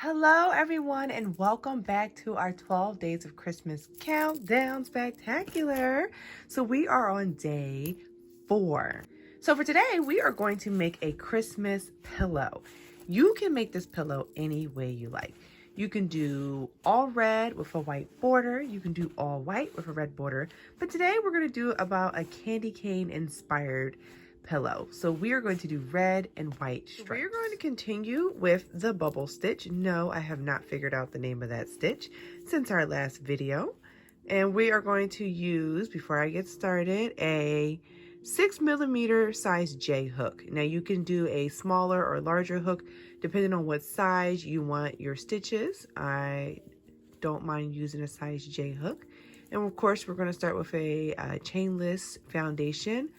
Hello everyone and welcome back to our 12 days of Christmas countdown spectacular. So we are on day 4. So for today we are going to make a Christmas pillow. You can make this pillow any way you like. You can do all red with a white border. You can do all white with a red border. But today we're going to do about a candy cane inspired pillow. So we are going to do red and white stripes. We're going to continue with the bubble stitch. No, I have not figured out the name of that stitch since our last video. And we are going to use, before I get started, a 6mm size J hook. Now you can do a smaller or larger hook depending on what size you want your stitches. I don't mind using a size J hook. And of course, we're going to start with a chainless foundation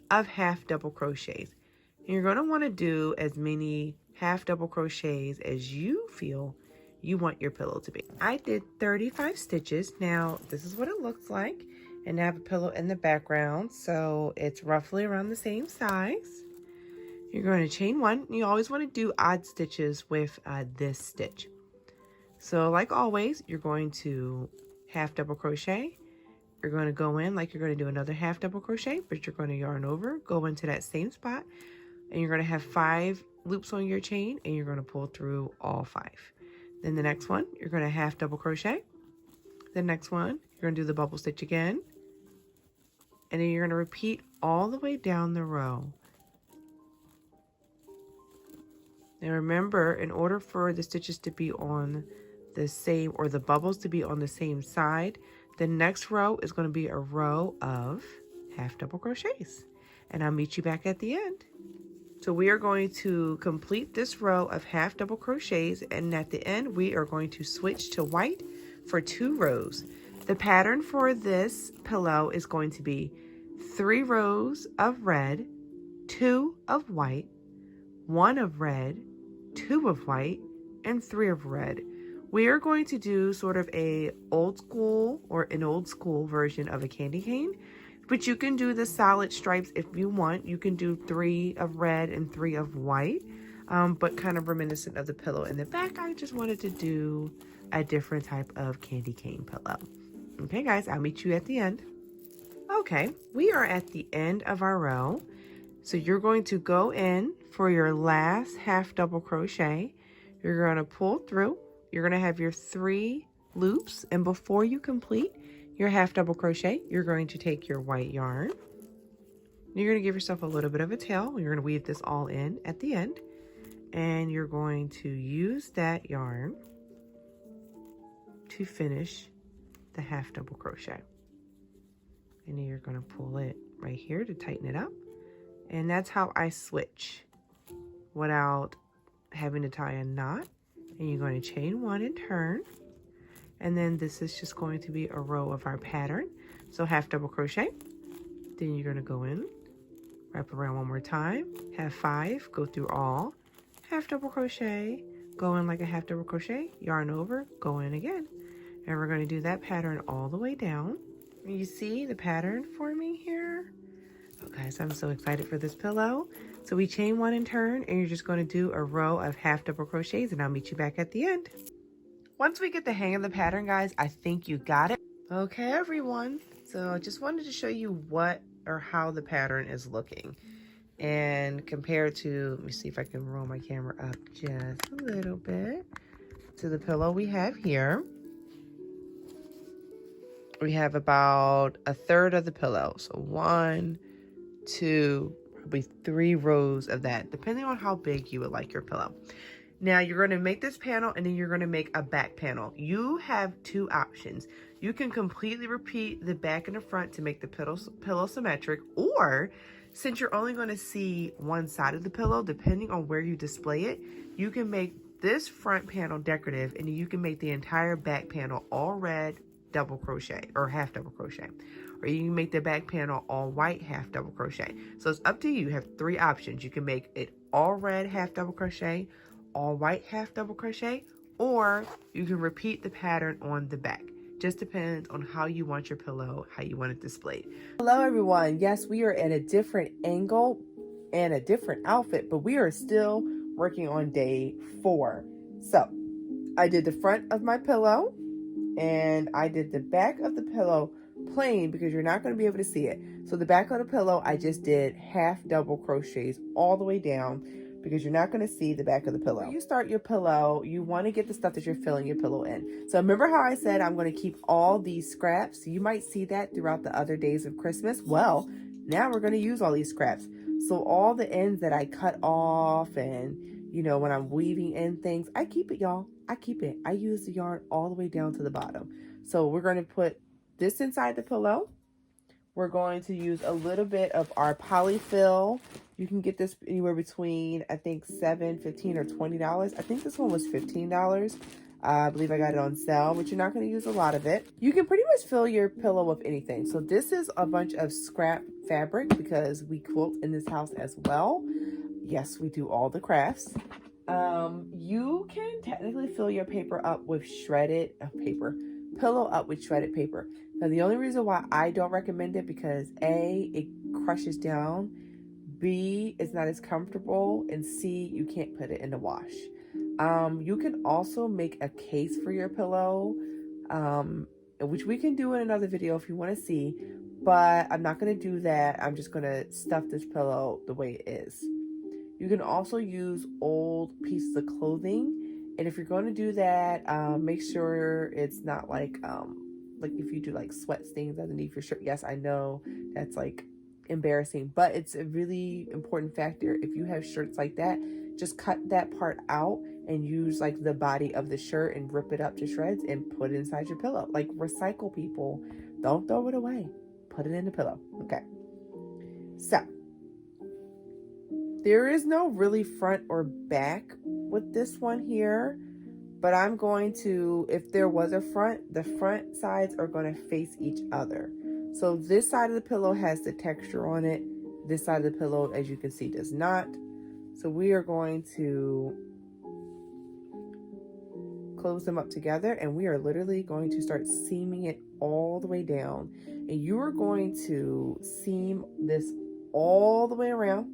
of half double crochets. And you're going to want to do as many half double crochets as you feel you want your pillow to be. I did 35 stitches. Now this is what it looks like, and I have a pillow in the background, so it's roughly around the same size. You're going to chain one. You always want to do odd stitches with this stitch. So like always, you're going to half double crochet. You're going to go in like you're going to do another half double crochet, but you're going to yarn over, go into that same spot, and you're going to have 5 loops on your chain, and you're going to pull through all 5. Then the next one, you're going to half double crochet. The next one, you're going to do the bubble stitch again, and then you're going to repeat all the way down the row. Now remember, in order for the stitches to be on the same, or the bubbles to be on the same side, the next row is going to be a row of half double crochets, and I'll meet you back at the end. So we are going to complete this row of half double crochets, and at the end we are going to switch to white for 2 rows. The pattern for this pillow is going to be 3 rows of red, 2 of white, 1 of red, 2 of white, and 3 of red. We are going to do sort of an old school version of a candy cane, but you can do the solid stripes if you want. You can do 3 of red and 3 of white, but kind of reminiscent of the pillow in the back. I just wanted to do a different type of candy cane pillow. Okay guys, I'll meet you at the end. Okay, we are at the end of our row. So you're going to go in for your last half double crochet. You're going to pull through. You're going to have your 3 loops, and before you complete your half double crochet, you're going to take your white yarn. You're going to give yourself a little bit of a tail. You're going to weave this all in at the end, and you're going to use that yarn to finish the half double crochet. And then you're going to pull it right here to tighten it up. And that's how I switch without having to tie a knot. And you're going to chain 1 and turn, and then this is just going to be a row of our pattern. So half double crochet, then you're going to go in, wrap around one more time, have 5, go through all, half double crochet, go in like a half double crochet, yarn over, go in again, and we're going to do that pattern all the way down. You see the pattern for me here? Oh guys, I'm so excited for this pillow. So we chain 1 and turn, and you're just going to do a row of half double crochets, and I'll meet you back at the end. Once we get the hang of the pattern, guys, I think you got it. Okay, everyone. So I just wanted to show you what or how the pattern is looking. And compared to, let me see if I can roll my camera up just a little bit, to the pillow we have here. We have about a third of the pillow. So 1, 2, probably 3 rows of that, depending on how big you would like your pillow. Now you're going to make this panel, and then you're going to make a back panel. You have 2 options. You can completely repeat the back and the front to make the pillow symmetric, or since you're only going to see one side of the pillow, depending on where you display it, you can make this front panel decorative, and you can make the entire back panel all red double crochet or half double crochet, or you can make the back panel all white half double crochet. So it's up to you. You have 3 options. You can make it all red half double crochet, all white half double crochet, or you can repeat the pattern on the back. Just depends on how you want your pillow, how you want it displayed. Hello everyone. Yes, we are at a different angle and a different outfit, but we are still working on day 4. So I did the front of my pillow and I did the back of the pillow plain because you're not going to be able to see it. So the back of the pillow, I just did half double crochets all the way down because you're not going to see the back of the pillow. When you start your pillow, you want to get the stuff that you're filling your pillow in. So remember how I said I'm going to keep all these scraps? You might see that throughout the other days of Christmas. Well, now we're going to use all these scraps. So all the ends that I cut off and, you know, when I'm weaving in things, I keep it, y'all. I keep it. I use the yarn all the way down to the bottom. So we're going to put this inside the pillow. We're going to use a little bit of our Poly-fil. You can get this anywhere between, I think, $7, $15, or $20. I think this one was $15. I believe I got it on sale, but you're not going to use a lot of it. You can pretty much fill your pillow with anything. So this is a bunch of scrap fabric because we quilt in this house as well. Yes, we do all the crafts. You can technically fill your paper up with shredded pillow up with shredded paper. Now, the only reason why I don't recommend it because A, it crushes down, B, it's not as comfortable, and C, you can't put it in the wash. You can also make a case for your pillow, which we can do in another video if you want to see, but I'm not going to do that. I'm just going to stuff this pillow the way it is. You can also use old pieces of clothing, and if you're going to do that, make sure it's not like if you do like sweat stains underneath your shirt. Yes, I know that's like embarrassing, but it's a really important factor. If you have shirts like that, just cut that part out and use like the body of the shirt and rip it up to shreds and put it inside your pillow. Like, recycle, people. Don't throw it away. Put it in the pillow. Okay. So there is no really front or back with this one here, but I'm going to, if there was a front, the front sides are going to face each other. So this side of the pillow has the texture on it. This side of the pillow, as you can see, does not. So we are going to close them up together, and we are literally going to start seaming it all the way down. And you are going to seam this all the way around,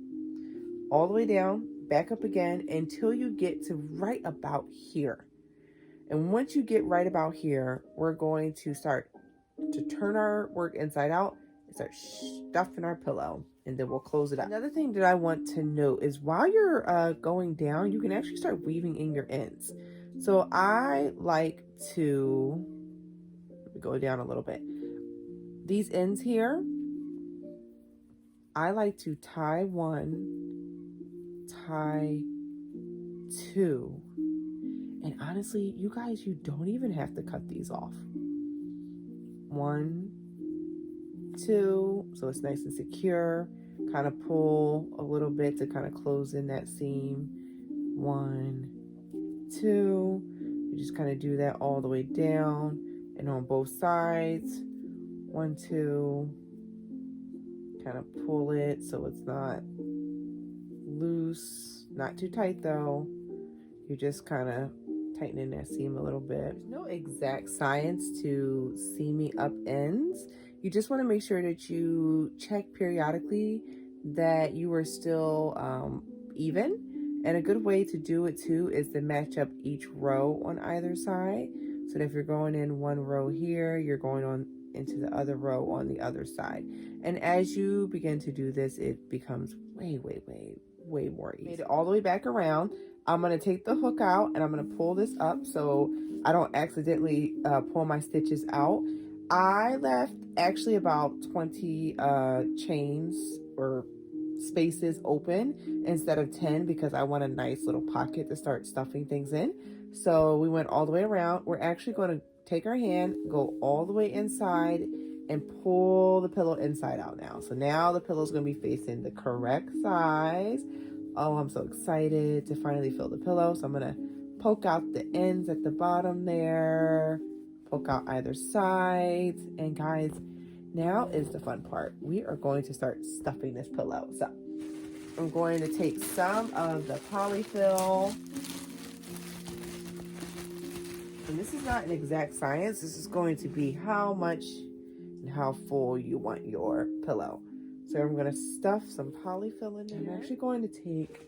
all the way down, back up again until you get to right about here. And once you get right about here, we're going to start to turn our work inside out and start stuffing our pillow, and then we'll close it up. Another thing that I want to note is while you're going down, you can actually start weaving in your ends. So I like to go down a little bit. These ends here, I like to tie one, tie two. And honestly, you guys, you don't even have to cut these off. 1, 2, so it's nice and secure. Kind of pull a little bit to kind of close in that seam. 1, 2. You just kind of do that all the way down and on both sides. 1, 2. Kind of pull it so it's not loose, not too tight though. You just kind of tightening that seam a little bit. There's no exact science to seaming up ends. You just want to make sure that you check periodically that you are still even. And a good way to do it too is to match up each row on either side. So that if you're going in one row here, you're going on into the other row on the other side. And as you begin to do this, it becomes way more easy. Made it all the way back around. I'm going to take the hook out and I'm going to pull this up so I don't accidentally pull my stitches out. I left actually about 20 chains or spaces open instead of 10 because I want a nice little pocket to start stuffing things in. So we went all the way around. We're actually going to take our hand, go all the way inside, and pull the pillow inside out now. So now the pillow is going to be facing the correct size. Oh, I'm so excited to finally fill the pillow. So I'm going to poke out the ends at the bottom there, poke out either sides. And guys, now is the fun part. We are going to start stuffing this pillow. So I'm going to take some of the Poly-fil. And this is not an exact science. This is going to be how much and how full you want your pillow. So I'm going to stuff some Poly-fil in there. I'm actually going to take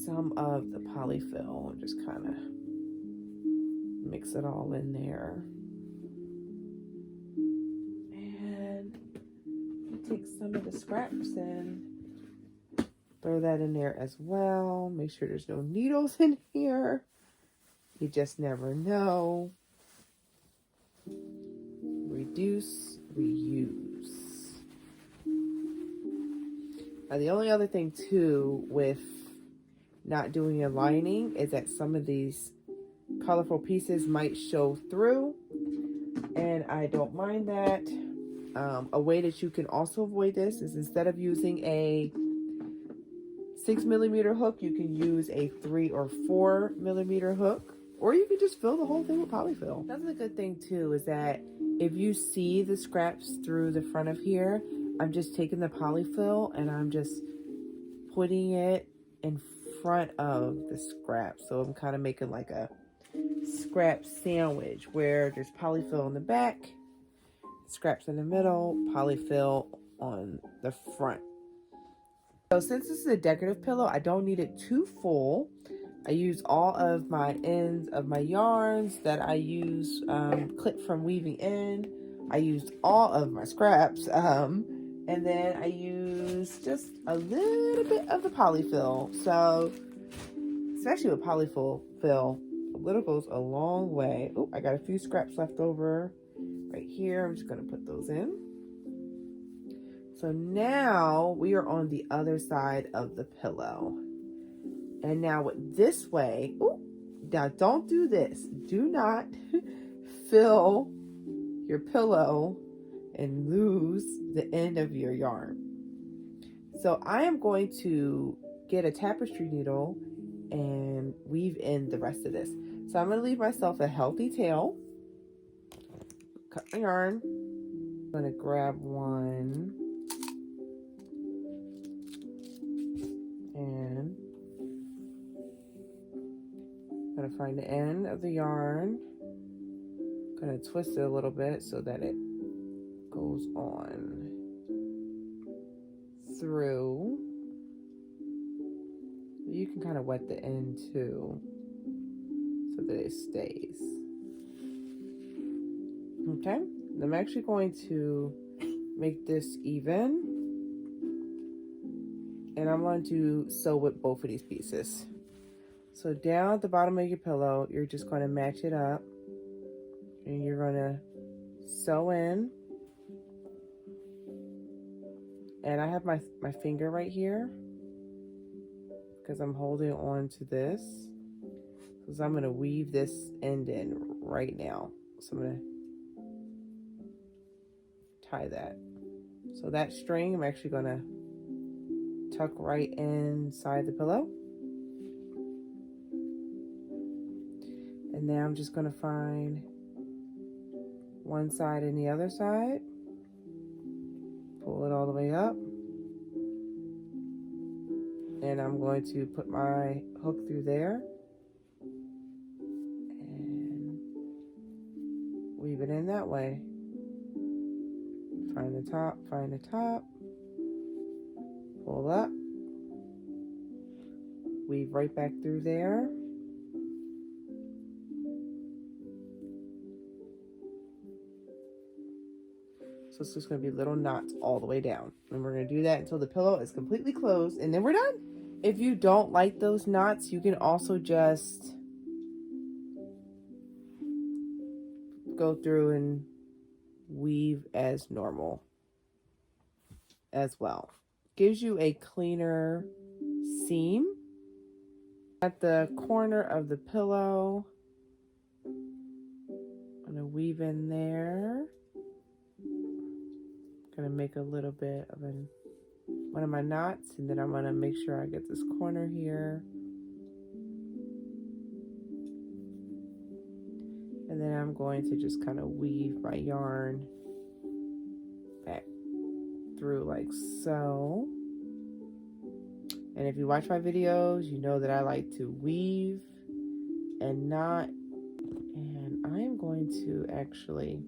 some of the Poly-fil and just kind of Mix it all in there. And take some of the scraps and throw that in there as well. Make sure there's no needles in here. You just never know. Reduce, reuse. Now the only other thing too with not doing a lining is that some of these colorful pieces might show through, and I don't mind that. A way that you can also avoid this is instead of using a 6mm hook, you can use a 3 or 4mm hook, or you can just fill the whole thing with polyfill. Another good thing too is that if you see the scraps through the front of here, I'm just taking the polyfill and I'm just putting it in front of the scraps. So I'm kind of making like a scrap sandwich where there's polyfill in the back, scraps in the middle, polyfill on the front. So since this is a decorative pillow, I don't need it too full. I use all of my ends of my yarns that I use clipped from weaving in. I used all of my scraps. And then I use just a little bit of the polyfill. So, especially with polyfill, a little goes a long way. Oh, I got a few scraps left over right here. I'm just going to put those in. So now we are on the other side of the pillow. And now with this way, oh, now don't do this. Do not fill your pillow and lose the end of your yarn. So I am going to get a tapestry needle and weave in the rest of this. So I'm going to leave myself a healthy tail. Cut my yarn. I'm going to grab one. And I'm going to find the end of the yarn. I'm going to twist it a little bit so that it goes on through. You can kind of wet the end too so that it stays. Okay, and I'm actually going to make this even, and I'm going to sew with both of these pieces. So down at the bottom of your pillow, you're just going to match it up, and you're going to sew in. And I have my finger right here because I'm holding on to this. So I'm going to weave this end in right now. So I'm going to tie that. So that string I'm actually going to tuck right inside the pillow. And now I'm just going to find one side and the other side. Pull it all the way up. And I'm going to put my hook through there. And weave it in that way. Find the top, find the top. Pull up. Weave right back through there. So it's just going to be little knots all the way down. And we're going to do that until the pillow is completely closed, and then we're done. If you don't like those knots, you can also just go through and weave as normal as well. Gives you a cleaner seam. At the corner of the pillow, I'm going to weave in there. Gonna make a little bit of one of my knots, and then I'm gonna make sure I get this corner here, and then I'm going to just kind of weave my yarn back through like so. And if you watch my videos, you know that I like to weave and knot, and I am going to actually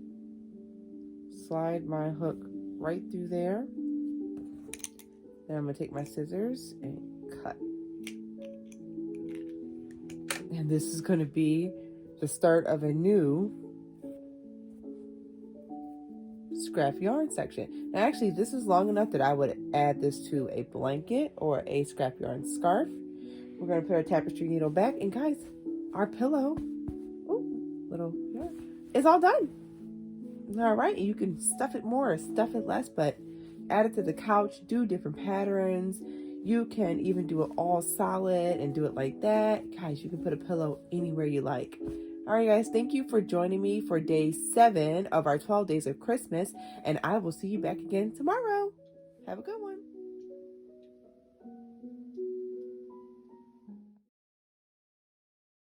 slide my hook right through there. Then I'm going to take my scissors and cut. And this is going to be the start of a new scrap yarn section. Now actually this is long enough that I would add this to a blanket or a scrap yarn scarf. We're going to put our tapestry needle back, and guys, our pillow, is all done. All right, you can stuff it more or stuff it less, but add it to the couch, do different patterns. You can even do it all solid and do it like that. Guys, you can put a pillow anywhere you like. All right, guys, thank you for joining me for day 7 of our 12 days of Christmas, and I will see you back again tomorrow. Have a good one.